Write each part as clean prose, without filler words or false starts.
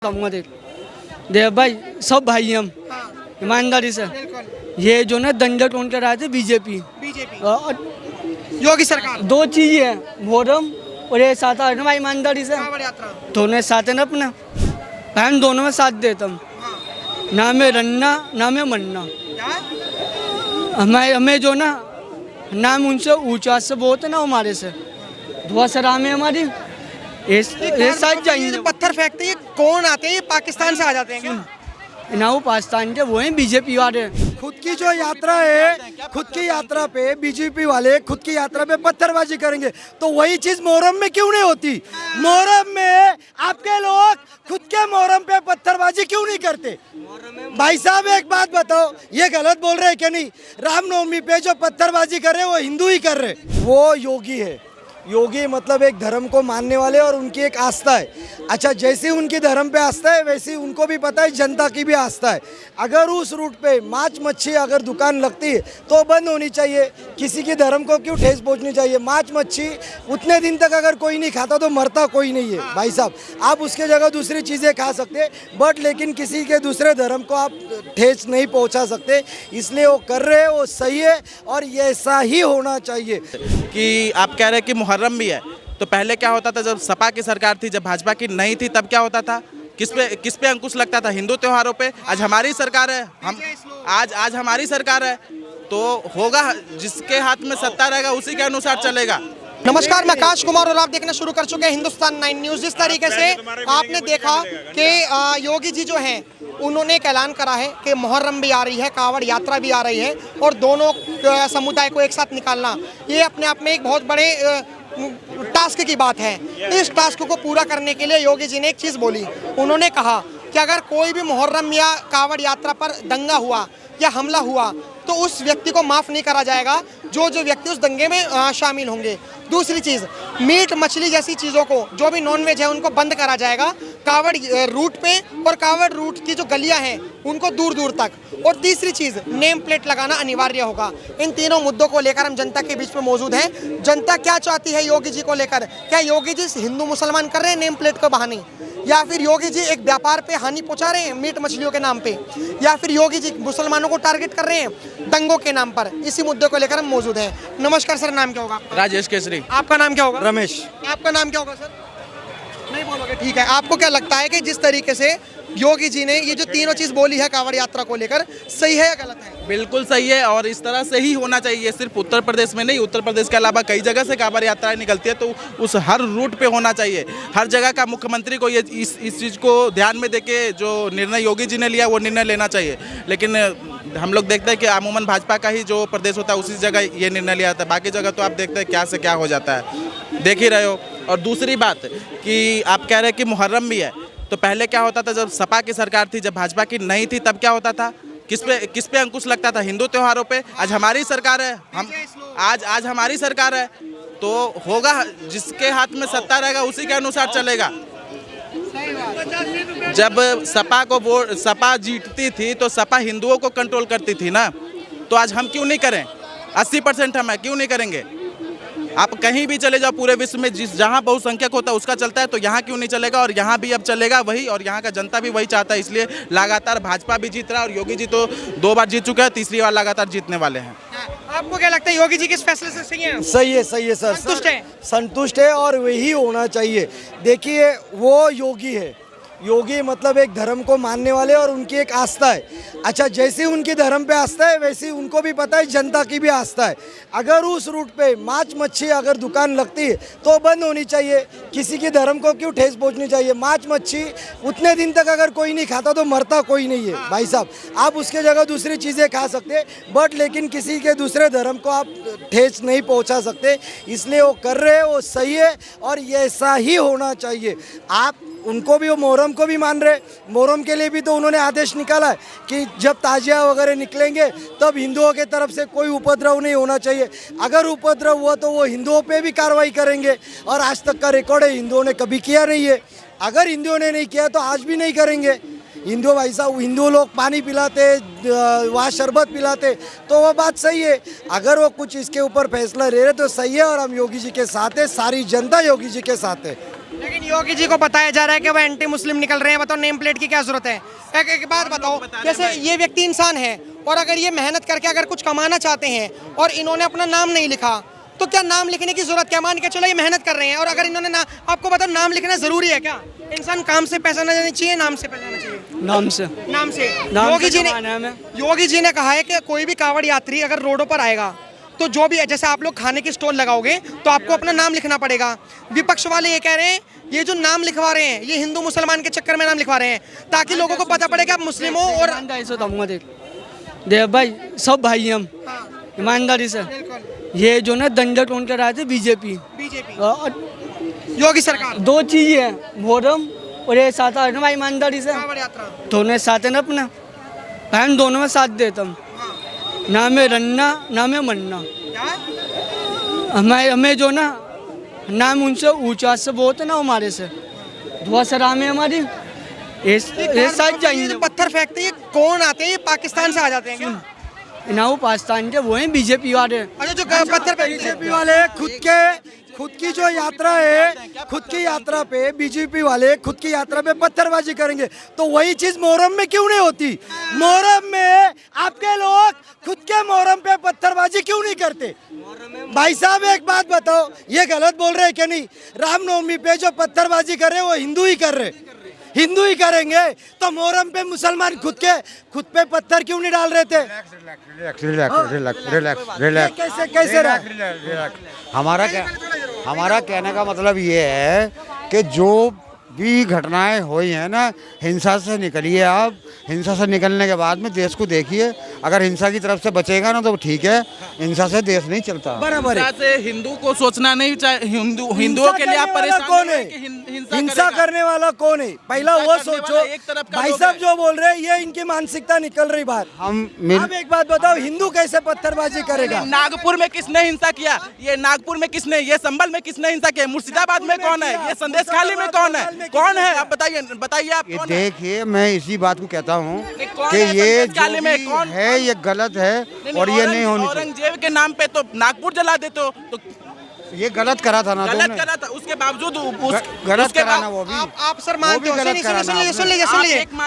कहूँगा देख भाई सब भाई हम ईमानदारी से ये जो ना दंडा टोन कर रहे थे बीजेपी योगी सरकार दो चीजें हैं मोहर्रम और ये साथ है ना भाई ईमानदारी से कांवड़ यात्रा दोनों साथ है ना अपने बहन दोनों में साथ देता हूँ ना मैं रन्ना ना मैं मन्ना हमें जो ना नाम उनसे ऊंचा से बहुत है ना हमारे से दुआ सलाम है हमारी ये साथ जाएंगे पत्थर फेंकते हैं कौन आते हैं? ये पाकिस्तान से आ जाते हैं क्या? ना वो पाकिस्तान के वो हैं बीजेपी वाले। खुद की जो यात्रा है खुद की यात्रा पे बीजेपी वाले खुद की यात्रा पे पत्थरबाजी करेंगे तो वही चीज मोहर्रम में क्यों नहीं होती? मोहर्रम में आपके लोग खुद के मोहर्रम पे पत्थरबाजी क्यों नहीं करते? भाई साहब एक बात बताओ, ये गलत बोल रहे हैं क्या नहीं? रामनवमी पे जो पत्थरबाजी कर रहे हैं वो हिंदू ही कर रहे, वो योगी है। योगी मतलब एक धर्म को मानने वाले और उनकी एक आस्था है। अच्छा, जैसी उनकी धर्म पे आस्था है वैसी उनको भी पता है जनता की भी आस्था है। अगर उस रूट पे मांस मच्छी अगर दुकान लगती है तो बंद होनी चाहिए। किसी की धर्म को क्यों ठेस पहुंचनी चाहिए? मांस मच्छी उतने दिन तक अगर कोई नहीं खाता तो मरता कोई नहीं है भाई साहब। आप उसके जगह दूसरी चीज़ें खा सकते बट लेकिन किसी के दूसरे धर्म को आप ठेस नहीं पहुँचा सकते, इसलिए वो कर रहे हैं, वो सही है और ये ऐसा ही होना चाहिए। कि आप कह रहे हैं कि मुहर्रम भी है, तो पहले क्या होता था जब सपा की सरकार थी, जब भाजपा की नहीं थी, तब क्या होता था? किस पे अंकुश लगता था? हिंदू त्योहारों पे। आज हमारी सरकार है, हम आज हमारी सरकार है तो होगा, जिसके हाथ में सत्ता रहेगा उसी के अनुसार चलेगा। नमस्कार, मैं आकाश कुमार और आप देखना शुरू कर चुके हैं हिंदुस्तान 9 न्यूज़। जिस तरीके से आपने देखा कि योगी जी जो हैं उन्होंने एक ऐलान करा है कि मुहर्रम भी आ रही है, कांवड़ यात्रा भी आ रही है और दोनों समुदाय को एक साथ निकालना ये अपने आप में एक बहुत बड़े टास्क की बात है। इस टास्क को पूरा करने के लिए योगी जी ने एक चीज़ बोली। उन्होंने कहा कि अगर कोई भी मुहर्रम या कांवड़ यात्रा पर दंगा हुआ या हमला हुआ तो उस व्यक्ति को माफ़ नहीं करा जाएगा जो व्यक्ति उस दंगे में शामिल होंगे। दूसरी चीज़, मीट मछली जैसी चीज़ों को, जो भी नॉनवेज है उनको बंद करा जाएगा कांवड़ रूट पे और कांवड़ रूट की जो गलियां हैं उनको दूर दूर तक। और तीसरी चीज़, नेम प्लेट लगाना अनिवार्य होगा। इन तीनों मुद्दों को लेकर हम जनता के बीच में मौजूद हैं। जनता क्या चाहती है योगी जी को लेकर? क्या योगी जी हिंदू मुसलमान कर रहे हैं नेम प्लेट को बहाने, या फिर योगी जी एक व्यापार पे हानि पहुंचा रहे हैं मीट मछलियों के नाम पे, या फिर योगी जी मुसलमानों को टारगेट कर रहे हैं दंगों के नाम पर? इसी मुद्दे को लेकर हम मौजूद हैं। नमस्कार सर, नाम क्या होगा आपका? राजेश केसरी। आपका नाम क्या होगा? रमेश। आपका नाम क्या होगा सर? नहीं बोलोगे, ठीक है। आपको क्या लगता है कि जिस तरीके से योगी जी ने ये जो तीनों चीज बोली है कांवड़ यात्रा को लेकर, सही है या गलत है? बिल्कुल सही है और इस तरह से ही होना चाहिए। सिर्फ उत्तर प्रदेश में नहीं, उत्तर प्रदेश के अलावा कई जगह से कांवड़ यात्राएं निकलती है तो उस हर रूट पे होना चाहिए। हर जगह का मुख्यमंत्री को ये इस चीज़ को ध्यान में देके जो निर्णय योगी जी ने लिया वो निर्णय लेना चाहिए। लेकिन हम लोग देखते हैं कि अमूमन भाजपा का ही जो प्रदेश होता है उसी जगह ये निर्णय लिया जाता है। बाकी जगह तो आप देखते हैं क्या से क्या हो जाता है, देख ही रहे हो। और दूसरी बात कि आप कह रहे हैं कि मुहर्रम भी है, तो पहले क्या होता था जब सपा की सरकार थी, जब भाजपा की नहीं थी, तब क्या होता था? किस पे अंकुश लगता था? हिंदू त्योहारों पे। आज हमारी सरकार है, हम आज हमारी सरकार है तो होगा, जिसके हाथ में सत्ता रहेगा उसी के अनुसार चलेगा। जब सपा जीतती थी तो सपा हिंदुओं को कंट्रोल करती थी ना, तो आज हम क्यों नहीं करें? 80% हम क्यों नहीं करेंगे? आप कहीं भी चले जाओ पूरे विश्व में, जहाँ बहुसंख्यक होता है उसका चलता है, तो यहाँ क्यों नहीं चलेगा? और यहाँ भी अब चलेगा वही, और यहाँ का जनता भी वही चाहता है। इसलिए लगातार भाजपा भी जीत रहा है और योगी जी तो 2 बार जीत चुके हैं, तीसरी बार लगातार जीतने वाले हैं। आपको क्या लगता है योगी जी किस फैसले से सही है? सही है सर, संतुष्ट है और वही होना चाहिए। देखिए, वो योगी है। योगी मतलब एक धर्म को मानने वाले और उनकी एक आस्था है। अच्छा, जैसी उनकी धर्म पे आस्था है वैसी उनको भी पता है जनता की भी आस्था है। अगर उस रूट पे मांस मच्छी अगर दुकान लगती है तो बंद होनी चाहिए। किसी की धर्म को क्यों ठेस पहुंचनी चाहिए? मांस मच्छी उतने दिन तक अगर कोई नहीं खाता तो मरता कोई नहीं है भाई साहब। आप उसके जगह दूसरी चीज़ें खा सकते बट लेकिन किसी के दूसरे धर्म को आप ठेस नहीं पहुँचा सकते, इसलिए वो कर रहे हैं, वो सही है और ये ऐसा ही होना चाहिए। आप उनको भी, वो मोहर्रम को भी मान रहे। मोहर्रम के लिए भी तो उन्होंने आदेश निकाला है कि जब ताजिया वगैरह निकलेंगे तब हिंदुओं के तरफ से कोई उपद्रव नहीं होना चाहिए। अगर उपद्रव हुआ तो वो हिंदुओं पे भी कार्रवाई करेंगे और आज तक का रिकॉर्ड है, हिंदुओं ने कभी किया नहीं है। अगर हिंदुओं ने नहीं किया तो आज भी नहीं करेंगे। हिंदू भाई साहब, हिंदू लोग पानी पिलाते, वहाँ शरबत पिलाते, तो वो बात सही है। अगर वो कुछ इसके ऊपर फैसला ले रहे तो सही है और हम योगी जी के साथ है, सारी जनता योगी जी के साथ है। लेकिन योगी जी को बताया जा रहा है कि वो एंटी मुस्लिम निकल रहे हैं, बताओ नेम प्लेट की क्या जरूरत है। एक बात बताओ, जैसे ये व्यक्ति इंसान है और अगर ये मेहनत करके अगर कुछ कमाना चाहते हैं और इन्होंने अपना नाम नहीं लिखा तो क्या नाम लिखने की जरूरत क्या? मान के चलो ये मेहनत कर रहे हैं और अगर इन्होंने आपको बताओ नाम लिखना जरूरी है क्या? इंसान काम से पैसा ना जाना चाहिए, नाम से पैसा जाना चाहिए? नाम से। नाम से। नाम योगी से जी ने कमाना है हमें। योगी जी ने कहा है कि कोई भी कांवड़ यात्री अगर रोडों पर आएगा तो जो भी है, जैसे आप लोग खाने की स्टॉल लगाओगे तो आपको अपना नाम लिखना पड़ेगा। विपक्ष वाले ये कह रहे हैं ये जो नाम लिखवा रहे हैं ये हिंदू मुसलमान के चक्कर में नाम लिखवा रहे हैं ताकि लोगों को पता पड़े कि आप मुस्लिम हो। और ईमानदारी से बताऊंगा, देख भाई सब भाई हम ईमानदारी से। ये जो ना दंडा टोन कर रहे थे बीजेपी योगी सरकार, दो चीज है, मोहर्रम और ये साथ आ भाई ईमानदारी से कांवड़ यात्रा। दोनों साथ है ना अपना भाई, हम दोनों में साथ देता हूँ, ना में रन्ना ना में मन्ना। हमें जो ना नाम उनसे ऊंचा से बहुत है ना हमारे से दुआ सलाम है हमारी। ये साथ जाएंगे। पत्थर फेंकते हैं कौन आते हैं? ये पाकिस्तान से आ जाते हैं क्या? ना वो पाकिस्तान के, वो हैं बीजेपी वाले। अच्छा, जो पत्थर फेंकते हैं बीजेपी वाले खुद की जो यात्रा है, खुद की यात्रा पे बीजेपी वाले खुद की यात्रा पे पत्थरबाजी करेंगे तो वही चीज मोहर्रम में क्यों नहीं होती? मोहर्रम में आपके लोग खुद के मोहर्रम पे पत्थरबाजी क्यों नहीं करते? भाई साहब एक बात बताओ, ये गलत बोल रहे हैं क्या? नहीं, रामनवमी पे जो पत्थरबाजी कर रहे हैं वो हिंदू ही कर रहे, हिंदू ही करेंगे तो मोहर्रम पे मुसलमान खुद पे पत्थर क्यों नहीं डाल रहे थे? रिलैक्स कैसे कैसे रहा? हमारा कहने का मतलब ये है कि जो भी घटनाएं हुई हैं ना, हिंसा से निकलिए आप। हिंसा से निकलने के बाद में देश को देखिए। अगर हिंसा की तरफ से बचेगा ना तो ठीक है, हिंसा से देश नहीं चलता। बराबर है। हिंसा से हिंदू को सोचना नहीं चाहिए। हिंदुओं के लिए आप परेशान कौन है? कि हिंसा करने वाला कौन है? पहला वो सोचो। एक तरफ का भाई लोग साहब है। जो बोल रहे हैं ये इनकी मानसिकता निकल रही बात। आप एक बात बताओ, हिंदू कैसे पत्थरबाजी करेगा? नागपुर में किसने हिंसा किया? ये नागपुर में किसने, ये संभल में किसने हिंसा किया? मुर्शिदाबाद में कौन है? ये संदेश खाली में कौन है? कौन है? आप बताइए आप ये कौन है? देखिए, मैं इसी बात को कहता हूँ कौन कि है ये संदेश खाली में? जो कौन भी है ये गलत है और ये नहीं होनी चाहिए। औरंगजेब के नाम पे तो नागपुर जला दे तो ये गलत करा था ना, गलत करा था। उसके बावजूद गलत उसके करा ना वो भी। आप सर मानते हो? सुन लीजिए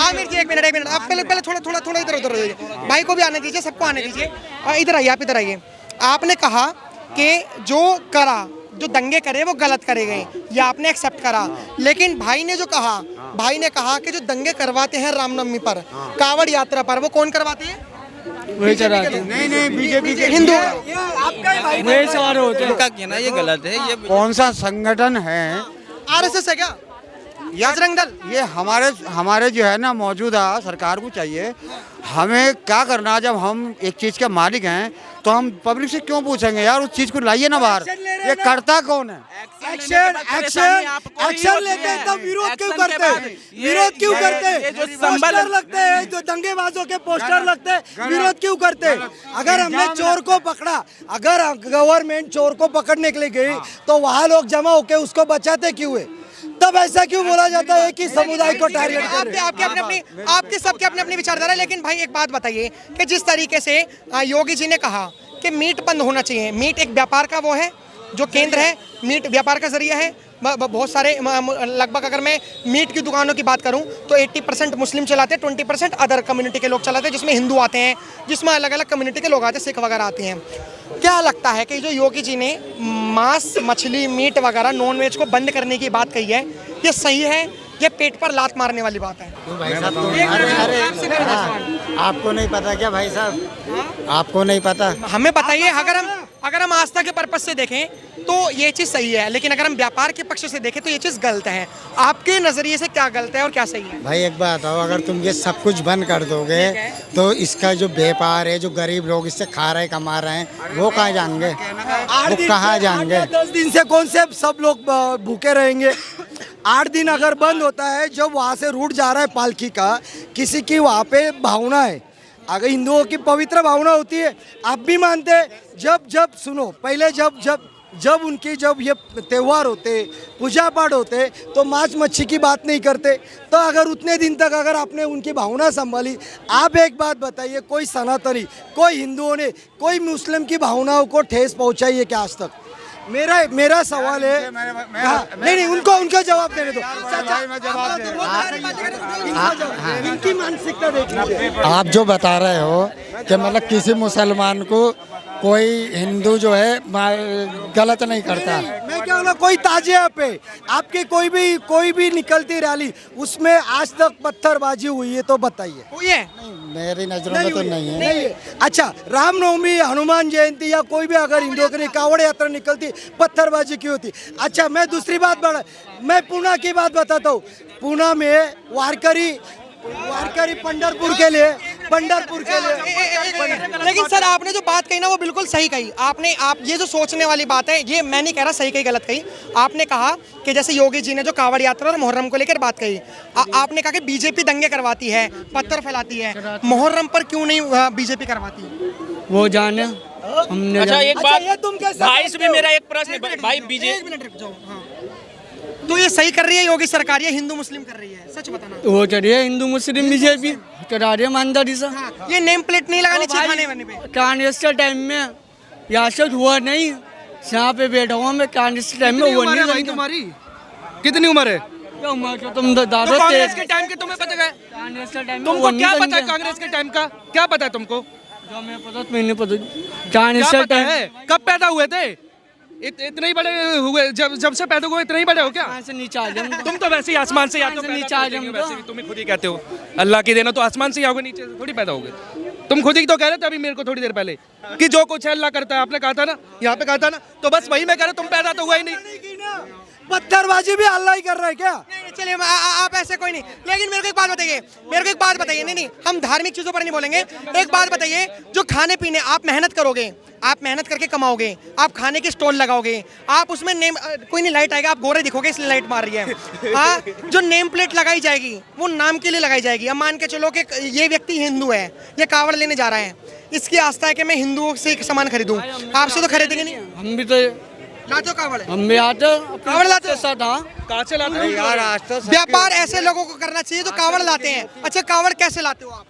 आमिर जी, एक मिनट आप पहले थोड़ा इधर उधर होइए। भाई को भी आने दीजिए, सबको आने दीजिए। इधर आइए, आप इधर आइए। आपने कहा कि जो करा, जो दंगे करे वो गलत करे गए, ये आपने एक्सेप्ट करा। लेकिन भाई ने जो कहा, भाई ने कहा कि जो दंगे करवाते हैं रामनवमी पर, कांवड़ यात्रा पर, वो कौन करवाते हैं? वही चलाते नहीं बीजेपी के हिंदू। वही सवार होते हैं। उनका कहना ये गलत है। ये कौन सा संगठन है? आरएसएस है क्या? बजरंग दल? ये हमारे जो है ना मौजूदा सरकार को चाहिए, हमें क्या करना। जब हम एक चीज़ के मालिक हैं तो हम पब्लिक से क्यों पूछेंगे यार? उस चीज़ को लाइए ना बाहर। ये करता कौन है? एक्शन लेते हैं तब विरोध क्यों करते हैं? विरोध क्यों करते हैं? पोस्टर लगते हैं, जो दंगेबाजों के पोस्टर लगते हैं, विरोध क्यों करते हैं? अगर हमने चोर को पकड़ा, अगर गवर्नमेंट चोर को पकड़ने के लिए गई तो वहाँ लोग जमा होकर उसको बचाते क्यों है? तब ऐसा क्यों बोला जाता है कि समुदाय को टारगेट कर रहे हैं? आपके सबके अपनी अपनी विचारधारा। लेकिन भाई एक बात बताइए कि जिस तरीके से योगी जी ने कहा कि मीट बंद होना चाहिए, मीट एक व्यापार का वो है जो केंद्र है, मीट व्यापार का जरिया है। बहुत सारे लगभग अगर मैं मीट की दुकानों की बात करूं तो 80% मुस्लिम चलाते हैं, 20% अदर कम्युनिटी के लोग चलाते हैं, जिसमें हिंदू आते हैं, जिसमें अलग अलग कम्युनिटी के लोग आते हैं, सिख वगैरह आते हैं। क्या लगता है कि जो योगी जी ने मांस, मछली, मीट वगैरह नॉन वेज को बंद करने की बात कही है, ये सही है? ये पेट पर लात मारने वाली बात है? आपको नहीं पता क्या भाई साहब? आपको नहीं पता? हमें बताइए। अगर हम आस्था के पर्पज से देखें तो ये चीज़ सही है, लेकिन अगर हम व्यापार के पक्ष से देखें तो ये चीज़ गलत है। आपके नज़रिए से क्या गलत है और क्या सही है? भाई एक बात बताओ, अगर तुम ये सब कुछ बंद कर दोगे तो इसका जो व्यापार है, जो गरीब लोग इससे खा रहे कमा रहे हैं, वो कहाँ जाएंगे? वो कहाँ जाएंगे? 10 दिन से कौन से सब लोग भूखे रहेंगे? 8 दिन अगर बंद होता है, जब वहाँ से रूट जा रहा है पालकी का, किसी की वहाँ पे भावना है, अगर हिंदुओं की पवित्र भावना होती है, आप भी मानते हैं। जब सुनो, पहले जब उनकी जब ये त्यौहार होते, पूजा पाठ होते, तो मांस मच्छी की बात नहीं करते। तो अगर उतने दिन तक अगर आपने उनकी भावना संभाली, आप एक बात बताइए, कोई सनातनी, कोई हिंदुओं ने, कोई मुस्लिम की भावनाओं को ठेस पहुंचाई है क्या आज तक? मेरा सवाल है, हाँ, नहीं उनको उनका जवाब देने दो। इनकी मानसिकता देखिए। आप जो बता रहे हो कि मतलब किसी मुसलमान को कोई हिंदू जो है गलत नहीं करता। मैं क्या बोला, कोई ताजिया पे आपके कोई भी निकलती रैली उसमें आज तक पत्थरबाजी हुई है तो बताइए। हुई है? मेरी नजरों में तो नहीं है। अच्छा, रामनवमी, हनुमान जयंती या कोई भी अगर हिंदुओं की कावड़ यात्रा निकलती पत्थरबाजी क्यों होती? अच्छा, मैं दूसरी बात मैं पूना की बात बताता हूँ। पूना में वारकरी पंढरपुर के लिए लेकिन सर आपने जो बात कही ना वो बिल्कुल सही कही आप ये जो सोचने वाली बात है, ये मैं नहीं कह रहा सही कही गलत कही। आपने कहा कि जैसे योगी जी ने जो कांवड़ यात्रा और मुहर्रम को लेकर बात कही, आपने कहा कि बीजेपी दंगे करवाती है, पत्थर फैलाती है, मुहर्रम पर क्यों नहीं बीजेपी करवाती? वो जाने हमने अच्छा एक बात, ये तुम कैसे भाई से भी मेरा एक प्रश्न है भाई, बीजेपी एक मिनट रुक जाओ। हाँ। तो ये सही कर रही है योगी सरकार, ये हिंदू मुस्लिम कर रही है, सच बताना। वो चलिए हिंदू मुस्लिम बीजेपी करा रही है ईमानदारी से। हाँ, ये नेम प्लेट नहीं लगानी चाहिए खाने वाने पे। कांग्रेस के टाइम में यहाँ से हुआ नहीं, यहाँ पे बैठा हुआ मैं, कांग्रेस के टाइम में वो नहीं भाई तुम्हारी कितनी उम्र है? तुम दादा कांग्रेस के टाइम के तुम्हें पता है? कांग्रेस के टाइम तुमको क्या पता है कांग्रेस के टाइम का? क्या पता है तुमको? जो मैं पता मैंने पता कांग्रेस क्या के पता टाइम है? कब पैदा हुए थे? इतने ही बड़े हुए, जब से पैदा हुए इतने ही बड़े हो क्या? से नीचे आ जाऊंगा। तुम तो वैसे ही आसमान से या तो नीचे नीचे आ आ जाऊंगा। वैसे भी तुम ही खुद ही कहते हो अल्लाह की देना, तो आसमान से ही आओगे, नीचे से थोड़ी पैदा होगे। तुम खुद ही तो कह रहे थे अभी मेरे को थोड़ी देर पहले कि जो कुछ है अल्लाह करता है, आपने कहा था ना, यहाँ पे कहा था ना, तो बस वही मैं कह रहा, तुम पैदा तो हुआ ही नहीं। पत्थरबाजी भी अल्लाह ही कर रहा है क्या? नहीं, चलिए आप ऐसे कोई नहीं, लेकिन मेरे को एक बात बताइए, नहीं हम धार्मिक चीजों पर नहीं बोलेंगे। एक बात बताइए, जो खाने पीने आप मेहनत करोगे, आप मेहनत करके कमाओगे, आप खाने के स्टॉल लगाओगे, आप उसमें नेम, कोई नहीं लाइट आएगा, आप गोरे दिखोगे इसलिए लाइट मार रही है। हाँ, जो नेम प्लेट लगाई जाएगी वो नाम के लिए लगाई जाएगी। अब मान के चलो कि ये व्यक्ति हिंदू है, ये कावड़ लेने जा रहा है, इसकी आस्था है कि मैं हिंदुओं से सामान खरीदूं, आपसे तो खरीदेंगे नहीं। हम भी तो लाते हो कावड़? हम भी आते कावड़ लाते हो? साथ। हाँ, कहाँ से लाते हो यार आज तो व्यापार ऐसे लोगों को करना चाहिए जो कावड़ लाते हैं। अच्छा, कावड़ कैसे लाते हो आप?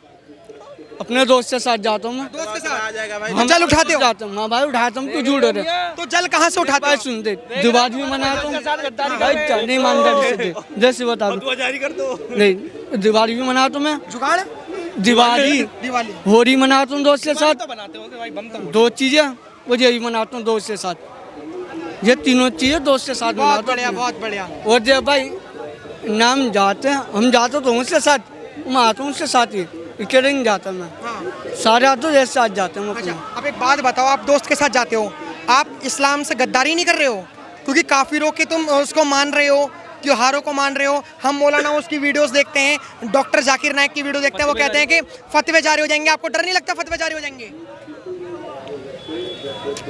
अपने दोस्त के साथ जाता हूँ मैं। दोस्त के साथ आ जाएगा भाई। हम जल उठाते हो? जाता हूँ। हाँ भाई उठाता हूँ, तू झूठ रहे। तो जल कहाँ से उठाते भाई हो? सुनते दिवाली भी मनाता हूँ भाई, नहीं ईमानदारी से दे, जैसे बता दो नहीं, दिवाली भी मनाता हूँ मैं, जुगाड़? दिवाली होली मनाता हूँ दोस्त के साथ, बनाते हो भाई बम तो। दो चीजें वो यही मनाता हूँ दोस्त के साथ, ये तीनों चीजें दोस्त के साथ बहुत मनाता बढ़िया, हूँ। बहुत बढ़िया। और जब भाई नाम जाते हैं, हम जाते तो उसके साथ, मैं आता हूँ उसके साथ ही, अकेले नहीं जाता मैं, हाँ। सारे आते हैं एक साथ जाते हैं। अच्छा, अब एक बात बताओ, आप दोस्त के साथ जाते हो, आप इस्लाम से गद्दारी नहीं कर रहे हो? क्योंकि काफिरों के तुम उसको मान रहे हो, त्योहारों को मान रहे हो। हम मौलाना उसकी वीडियोस देखते हैं, डॉक्टर जाकिर नाइक की वीडियो देखते हैं, वो कहते हैं कि फतवे जारी हो जाएंगे। आपको डर नहीं लगता फतवे जारी हो जाएंगे?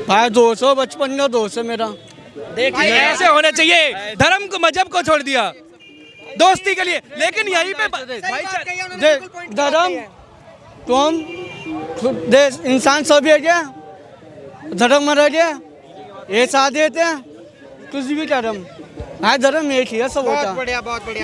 भाई 200 बचपन का दोस्त है मेरा। देखिए ऐसे होने चाहिए, धर्म को मजहब को छोड़ दिया दोस्ती के लिए। लेकिन यहीं पे धर्म तुम देश इंसान सब है क्या? धर्म में रह गया ये साथ देते हैं कुछ भी धर्म, हाँ धर्म एक ही है सब होता बहुत है। बढ़िया, बहुत बढ़िया।